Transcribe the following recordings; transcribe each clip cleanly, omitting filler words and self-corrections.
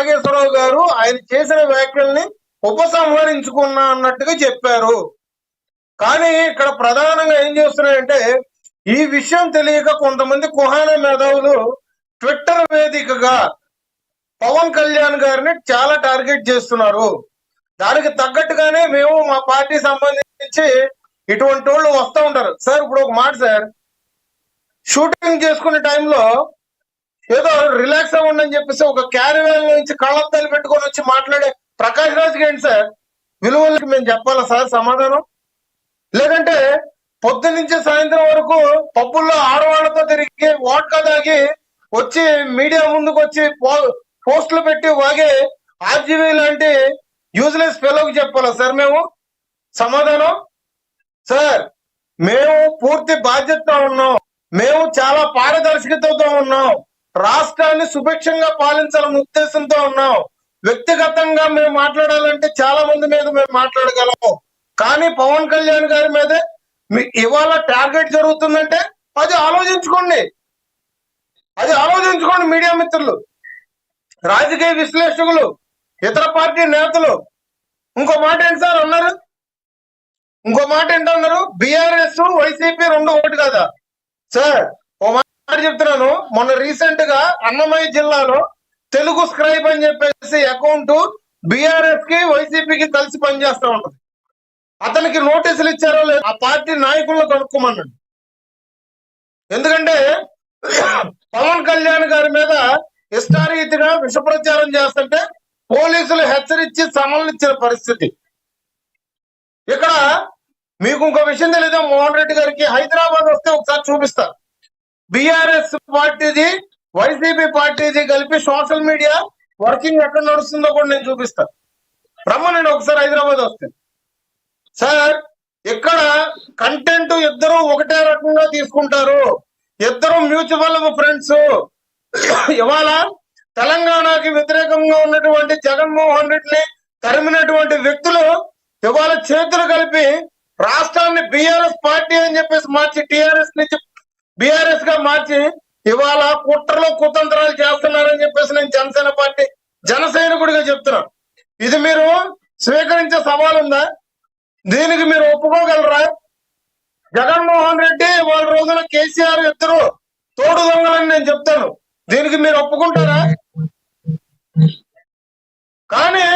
నాగేశ్వరరావు గారు ఆయన చేసిన వ్యాఖ్యల్ని ఉపసంహరించుకున్నా అన్నట్టుగా చెప్పారు. కానీ ఇక్కడ ప్రధానంగా ఏం చేస్తున్నాయంటే, ఈ విషయం తెలియక కొంతమంది కుహానా మేధావులు ట్విట్టర్ వేదికగా పవన్ కళ్యాణ్ గారిని చాలా టార్గెట్ చేస్తున్నారు. దానికి తగ్గట్టుగానే మేము మా పార్టీ సంబంధించి ఇటువంటి వాళ్ళు వస్తూ ఉంటారు. సార్ ఇప్పుడు ఒక మాట సార్, షూటింగ్ చేసుకునే టైంలో ఏదో రిలాక్స్ అవ్వండి అని చెప్పేసి ఒక క్యారివేల్ నుంచి కళ్ళద్దాలు పెట్టుకొని వచ్చి మాట్లాడే ప్రకాష్ రాజ్కి ఏంటి సార్ విలువలకి మేము చెప్పాలా సార్ సమాధానం? లేదంటే పొద్దు నుంచి సాయంత్రం వరకు పబ్బుల్లో ఆడవాళ్లతో తిరిగి వాట్కా తాగి వచ్చి మీడియా ముందుకు వచ్చి పోస్టులు పెట్టి వాగే ఆర్జీవీ లాంటి యూజ్లెస్ ఫెలోకి చెప్పాలా సార్ మేము సమాధానం? సార్ మేము పూర్తి బాధ్యతతో ఉన్నాం, మేము చాలా పారదర్శకతతో ఉన్నాం, రాష్ట్రాన్ని సుభిక్షంగా పాలించాలనే ఉద్దేశంతో ఉన్నాం. వ్యక్తిగతంగా మేము మాట్లాడాలంటే చాలా మంది మీద మేము మాట్లాడగలం. కానీ పవన్ కళ్యాణ్ గారి మీదే ఇవాళ టార్గెట్ జరుగుతుందంటే అది ఆలోచించుకోండి, మీడియా మిత్రులు, రాజకీయ విశ్లేషకులు, ఇతర పార్టీ నేతలు. ఇంకో మాట ఏంటి సార్ అన్నారు, ఇంకో మాట ఏంటన్నారు, బీఆర్ఎస్ వైసీపీ రెండు ఒకటి కదా సార్. ఓ మాట చెప్తున్నాను, మొన్న రీసెంట్ గా అన్నమయ్య జిల్లాలో తెలుగు స్క్రైబ్ అని చెప్పేసి అకౌంట్ బీఆర్ఎస్ కి వైసీపీకి కలిసి పనిచేస్తా ఉంటది. అతనికి నోటీసులు ఇచ్చారో లేదు ఆ పార్టీ నాయకులను కనుక్కోమన్నాడు. ఎందుకంటే పవన్ కళ్యాణ్ గారి మీద ఇష్టారీతిగా విష ప్రచారం చేస్తుంటే పోలీసులు హెచ్చరించి సమన్లిచ్చిన పరిస్థితి. ఇక్కడ మీకు ఇంకో విషయం తెలీదా, మోహన్ రెడ్డి గారికి హైదరాబాద్ వస్తే ఒకసారి చూపిస్తా. బీఆర్ఎస్ పార్టీది వైసీపీ పార్టీది కలిపి సోషల్ మీడియా వర్కింగ్ ఎక్కడ నడుస్తుందో కూడా నేను చూపిస్తా. రమ్మనండి ఒకసారి హైదరాబాద్ వస్తే. సార్ ఇక్కడ కంటెంట్ ఇద్దరు ఒకటే రకంగా తీసుకుంటారు, ఇద్దరు మ్యూచువల్ ఫ్రెండ్స్. ఇవాళ తెలంగాణకి వ్యతిరేకంగా ఉన్నటువంటి జగన్మోహన్ రెడ్డిని తరిమినటువంటి వ్యక్తులు ఇవాళ చేతులు కలిపి రాష్ట్రాన్ని బీఆర్ఎస్ పార్టీ అని చెప్పేసి మార్చి టీఆర్ఎస్ నుంచి బీఆర్ఎస్ గా మార్చి ఇవాళ కుట్రలో కుతంత్రాలు చేస్తున్నారని చెప్పేసి నేను జనసేన పార్టీ జనసైనికుడిగా చెప్తున్నా. ఇది మీరు స్వీకరించే సవాల్ ఉందా? దీనికి మీరు ఒప్పుకోగలరా? జగన్మోహన్ రెడ్డి వాళ్ళ రోజున కేసీఆర్ ఇద్దరు తోడు దొంగలని నేను చెప్తాను, దీనికి మీరు ఒప్పుకుంటారా? కానీ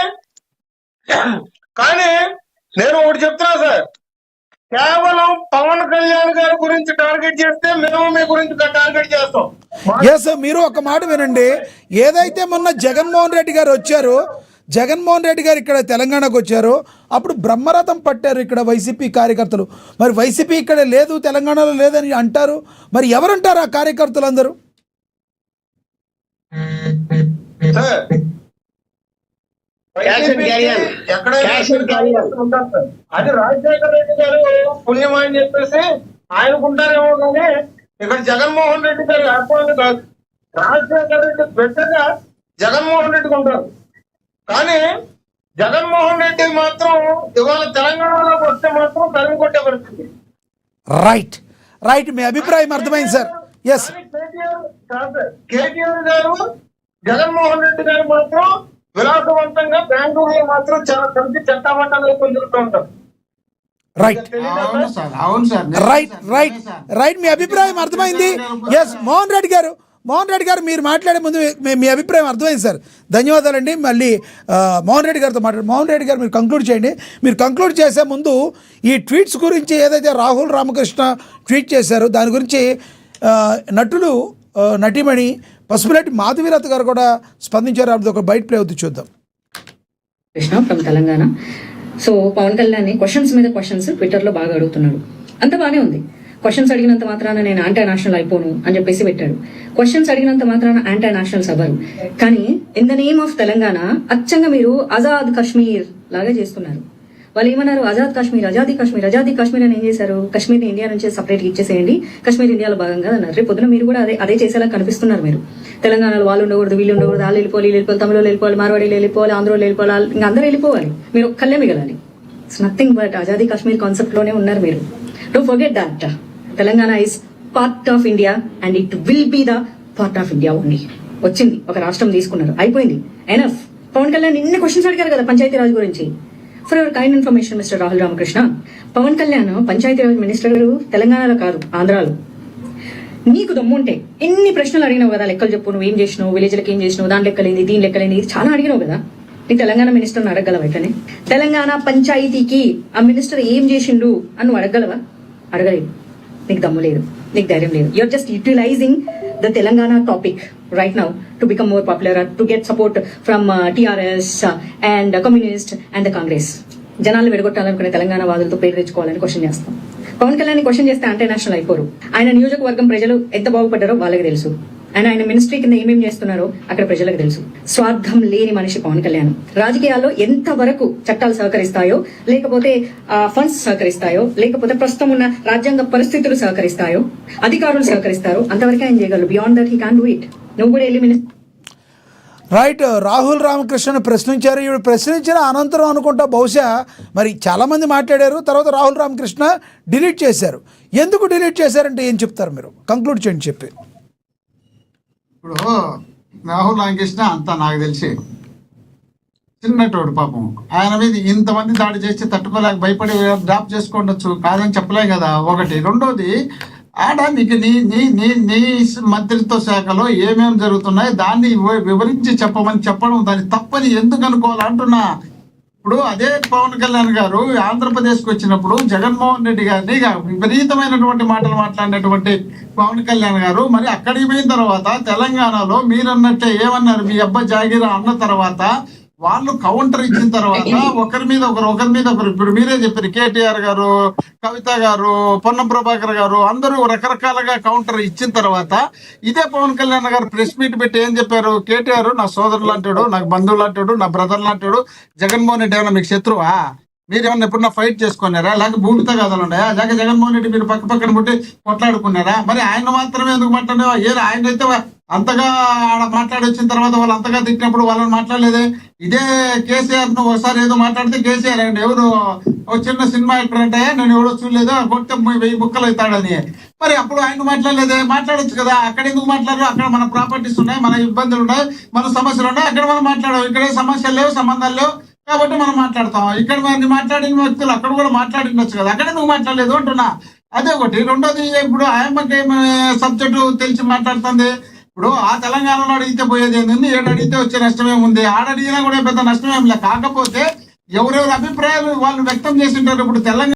నేను ఒకటి చెప్తున్నా సార్, కేవలం పవన్ కళ్యాణ్ గారి గురించి టార్గెట్ చేస్తే మేము మీ గురించి టార్గెట్ చేస్తాం. ఎస్, మీరు ఒక మాట వినండి. ఏదైతే మొన్న జగన్మోహన్ రెడ్డి గారు వచ్చారో, జగన్మోహన్ రెడ్డి గారు ఇక్కడ తెలంగాణకు వచ్చారు, అప్పుడు బ్రహ్మరథం పట్టారు ఇక్కడ వైసీపీ కార్యకర్తలు. మరి వైసీపీ ఇక్కడ లేదు, తెలంగాణలో లేదని అంటారు. మరి ఎవరంటారు ఆ కార్యకర్తలు అందరూ? అది రాజశేఖర రెడ్డి గారు పుణ్యం అని చెప్పేసి ఆయనకుంటారేమో, కానీ ఇక్కడ జగన్మోహన్ రెడ్డి గారు అర్థం కాదు. రాజశేఖర రెడ్డి బిడ్డగా జగన్మోహన్ రెడ్డికి ఉంటారు, కానీ జగన్మోహన్ రెడ్డి మాత్రం ఇవాళ తెలంగాణలోకి వస్తే మాత్రం తరిమి కొట్టే పరిస్థితి. రైట్ రైట్, మీ అభిప్రాయం అర్థమైంది సార్. ఎస్, కేటీఆర్ గారు జగన్మోహన్ రెడ్డి గారు మాత్రం విలాసవంతంగా బెంగళూరులో మాత్రం చాలా కలిసి చట్టాబట్టాలు పొందుతూ ఉంటారు. రైట్ రైట్ రైట్ రైట్, మీ అభిప్రాయం అర్థమైంది. ఎస్, మోహన్ రెడ్డి గారు మీరు మాట్లాడే ముందు మీ అభిప్రాయం అర్థమైంది సార్. ధన్యవాదాలండి. మళ్ళీ మోహన్ రెడ్డి గారితో మాట్లాడు. మోహన్ రెడ్డి గారు మీరు కంక్లూడ్ చేయండి. మీరు కంక్లూడ్ చేసే ముందు ఈ ట్వీట్స్ గురించి ఏదైతే రాహుల్ రామకృష్ణ ట్వీట్ చేశారో దాని గురించి నటులు నటిమణి పసుపులెట్టి మాధవీలత గారు కూడా స్పందించారు. అది ఒక బయట ప్లే అవుతుంది, చూద్దాం. Krishna from Telangana. So Pavan Kalyan questions మీద క్వశ్చన్స్ ట్విట్టర్లో బాగా అడుగుతున్నాడు. అంత బాగానే ఉంది. క్వశ్చన్స్ అడిగినంత మాత్రాన నేను యాంటీ నేషనల్ అయిపోను అని చెప్పేసి పెట్టాడు. క్వశ్చన్స్ అడిగినంత మాత్రాన యాంటీ నేషనల్స్ అవ్వరు. కానీ in the name of Telangana అచ్చంగా మీరు ఆజాద్ కాశ్మీర్ లాగా చేస్తున్నారు. వాళ్ళు ఏమన్నారు, ఆజాద్ కాశ్మీర్, ఆజాదీ కాశ్మీర్, ఆజాదీ కాశ్మీర్ అని ఏం చేశారు? కాశ్మీర్ని ఇండియా నుంచి సపరేట్గా ఇచ్చేసేయండి, కాశ్మీర్ ఇండియాలో భాగంగా అన్నారు. రేపు పొద్దున మీరు కూడా అదే చేసేలా కనిపిస్తున్నారు. మీరు తెలంగాణలో వాళ్ళు ఉండకూడదు, వీళ్ళు ఉండకూడదు, వాళ్ళు వెళ్ళిపోవాలి, వీళ్ళు వెళ్ళిపోవాలి, తమిళలో వెళ్ళిపోవాలి, మార్వాడీలో వెళ్ళిపోవాలి, ఆంధ్రలో వెళ్ళిపోవాలి, ఇంకా అందరూ వెళ్ళిపోవాలి, మీరు ఒక్కళ్ళే మిగలాలి. ఇట్స్ నథింగ్ బట్ ఆజాదీ కాశ్మీర్ కాన్సెప్ట్ లోనే ఉన్నారు మీరు. Don't forget that Telangana is part of India and it will be the part of India only. వచ్చింది, ఒక రాష్ట్రం తీసుకున్నారు, అయిపోయింది, ఎనఫ్. పవన్ కళ్యాణ్ ఇన్ని క్వశ్చన్స్ అడిగారు కదా పంచాయతీరాజ్ గురించి. For your kind information mister Rahul Ramakrishna, Pavan Kalyan Panchayati Raj minister తెలంగాణలో కాదు, ఆంధ్రాలో. నీకు దమ్ముంటే ఎన్ని ప్రశ్నలు అడిగినావు కదా, లెక్కలు చెప్పు, నువ్వు ఏం చేసినావు, విలేజ్లకి ఏం చేసినావు, దాని లెక్కలేంది, దీని లెక్కలేంది, ఇది చాలా అడిగినావు కదా. నీ తెలంగాణ మినిస్టర్ని అడగలవా? ఇట్లనే తెలంగాణ పంచాయతీకి ఆ మినిస్టర్ ఏం చేసిండు అని నువ్వు అడగలవా? అడగలేదు. నీకు దమ్ము లేదు, నీకు ధైర్యం లేదు. You're just utilising the Telangana topic right now to become more popular, to get support from TRS and communist and the Congress. జనాలను విడగొట్టాలనుకునే తెలంగాణ వాదులతో పేరు తెచ్చుకోవాలని క్వశ్చన్ చేస్తాం. పవన్ కళ్యాణ్ క్వశ్చన్ చేస్తే ఇంటర్నేషనల్ అయిపోరు. ఆయన నియోజకవర్గం ప్రజలు ఎంత బాగుపడ్డారో వాళ్ళకి తెలుసు, అండ్ ఆయన మినిస్ట్రీ కింద ఏమేమి చేస్తున్నారో అక్కడ ప్రజలకు తెలుసు. స్వార్థం లేని మనిషి పవన్ కళ్యాణ్. రాజకీయాల్లో ఎంత వరకు చట్టాలు సహకరిస్తాయో, లేకపోతే ఫండ్స్ సహకరిస్తాయో, లేకపోతే ప్రస్తుతం ఉన్న రాజ్యాంగ పరిస్థితులు సహకరిస్తాయో, అధికారులు సహకరిస్తారో అంతవరకు ఆయన చేయగలరు. Beyond that he can do it. నువ్వు కూడా వెళ్ళి మినిస్టర్ రైట్. రాహుల్ రామకృష్ణను ప్రశ్నించారు. ఇప్పుడు ప్రశ్నించిన అనంతరం అనుకుంటా బహుశా మరి చాలామంది మాట్లాడారు. తర్వాత రాహుల్ రామకృష్ణ డిలీట్ చేశారు. ఎందుకు డిలీట్ చేశారంటే ఏం చెప్తారు మీరు? కంక్లూడ్ చేయండి చెప్పి. ఇప్పుడు రాహుల్ రామకృష్ణ అంతా నాకు తెలిసి చిన్నటోడు పాపం. ఆయన మీద ఇంతమంది దాడి చేసి తట్టుకోలేక భయపడి డ్రాప్ చేసుకోండొచ్చు, కాదని చెప్పలేం కదా. ఒకటి. రెండోది, ఆడ నీకు నీ నీ నీ నీ మంత్రిత్వ శాఖలో ఏమేమి జరుగుతున్నాయి దాన్ని వివరించి చెప్పడం దాన్ని తప్పని ఎందుకు అనుకోవాలంటున్నా. ఇప్పుడు అదే పవన్ కళ్యాణ్ గారు ఆంధ్రప్రదేశ్కి వచ్చినప్పుడు జగన్మోహన్ రెడ్డి గారిని విపరీతమైనటువంటి మాటలు మాట్లాడినటువంటి పవన్ కళ్యాణ్ గారు మరి అక్కడికి పోయిన తర్వాత తెలంగాణలో మీరన్నట్టే ఏమన్నారు, మీ అబ్బా జాగిరా అన్న తర్వాత వాళ్ళు కౌంటర్ ఇచ్చిన తర్వాత ఒకరి మీద ఒకరు ఇప్పుడు మీరే చెప్పారు, కేటీఆర్ గారు, కవిత గారు, పొన్నం ప్రభాకర్ గారు అందరూ రకరకాలుగా కౌంటర్ ఇచ్చిన తర్వాత ఇదే పవన్ కళ్యాణ్ గారు ప్రెస్ మీట్ పెట్టి ఏం చెప్పారు, కేటీఆర్ నా సోదరులు అంటాడు, నాకు బంధువులు అంటాడు, నా బ్రదర్లు అంటాడు, జగన్మోహన్ రెడ్డి ఏమన్నా మీకు శత్రువా, మీరేమన్నా ఎప్పుడన్నా ఫైట్ చేసుకున్నారా, లేక భూమితో కథలు ఉన్నాయా, లేక జగన్మోహన్ రెడ్డి మీరు పక్కన పుట్టి కొట్లాడుకున్నారా? మరి ఆయన మాత్రమే ఎందుకు మాట్లాడే? ఆయన అయితే అంతగా ఆడ మాట్లాడి వచ్చిన తర్వాత వాళ్ళు అంతగా తిట్టినప్పుడు వాళ్ళని మాట్లాడలేదే. ఇదే కేసీఆర్ ను ఒకసారి ఏదో మాట్లాడితే కేసీఆర్ అండి ఎవరు చిన్న సినిమా యాక్టర్ అంటే నేను ఎవరో చూడలేదు, కొడితే 1000 బుక్కలు అవుతాడని. మరి అప్పుడు ఆయన మాట్లాడలేదే? మాట్లాడొచ్చు కదా. అక్కడ ఎందుకు మాట్లాడరు? అక్కడ మన ప్రాపర్టీస్ ఉన్నాయి, మన ఇబ్బందులు ఉన్నాయి, మన సమస్యలు ఉన్నాయి, అక్కడ మనం మాట్లాడము. ఇక్కడే సమస్యలు లేవు, సంబంధాలు లేవు కాబట్టి మనం మాట్లాడతాం. ఇక్కడ మరి మాట్లాడిన వ్యక్తులు అక్కడ కూడా మాట్లాడిండొచ్చు కదా, అక్కడ ఎందుకు మాట్లాడలేదు అంటున్నా. అదే ఒకటి. రెండోది, ఇప్పుడు ఆయమ్మకి సబ్జెక్టు తెలిసి మాట్లాడుతుంది. ఇప్పుడు ఆ తెలంగాణలో అడిగితే పోయేది ఏంటండి, ఏడు అడిగితే వచ్చే నష్టమేముంది, ఆడడిగినా కూడా పెద్ద నష్టమేం లే. కాకపోతే ఎవరెవరి అభిప్రాయాలు వాళ్ళు వ్యక్తం చేసి ఉంటారు. ఇప్పుడు తెలంగాణ